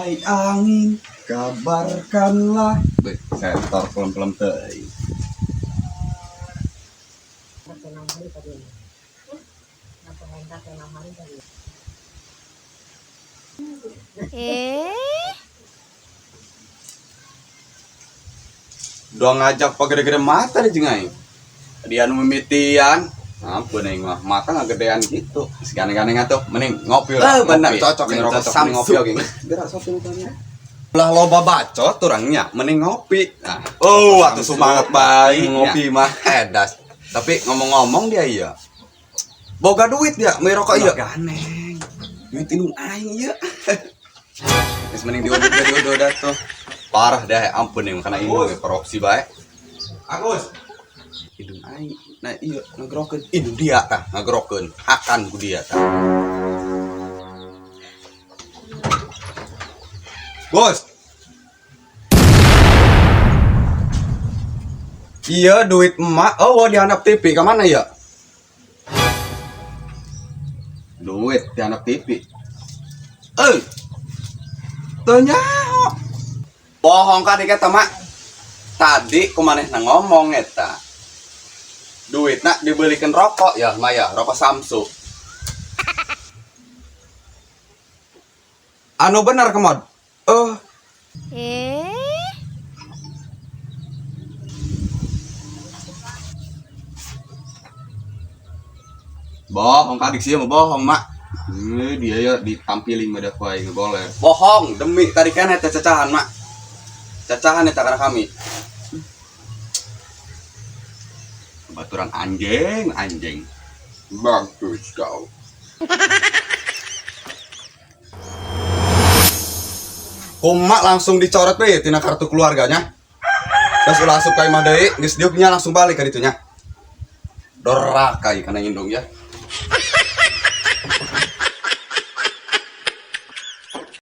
Wahai angin, kabarkanlah. Setor pelem-pelem teuing. Udah ngajak pagede-gede mata deh jengai. Dia anu mimitian. Ampun nih mah mata nggak gedean gitu. Seganeng-ganeng atuh mending ngopi lah. Bener ngopi. cocok Mending ini rokok cocok samsu. ngopi oke. Gerak sopi mukanya. Lah loba bacot orangnya mending ngopi. Nah, atuh Samsu. semangat baik Ngopi mah. edas. Tapi ngomong-ngomong dia iya. Boga duit dia, beli rokok iya. Ganeng. Duit indung aing iya. Geus mending diodot tuh. Parah dah, ampun nih karena indung korupsi bae. Agus. Indung aing. Nah iya ngagrokeun indung dia tah, ngagrokeun. Akan ku dia tah. Bos. Iya duit emak. Oh dihandap TV ke mana ya? Duit dihandap TV. Tanya. Bohong kan dikata mak. Tadi kumanehna ngomong eta. Duitna dibelikan rokok ya, Maya, rokok Samsu. Anu benar kemod. Bohong kadik sih mah bohong mak. Dia ya ditampilin mah dah wae boleh. Bohong demi tadi kan eta cacahan mak. Cacahan eta karena kami. Baturan anjing. Bagus kau. Kumak langsung dicoret we tina kartu keluarganya. Terus ulah asup ka imah deui, geus diupnya langsung balik ka ditunya. Doraka kana indung ya.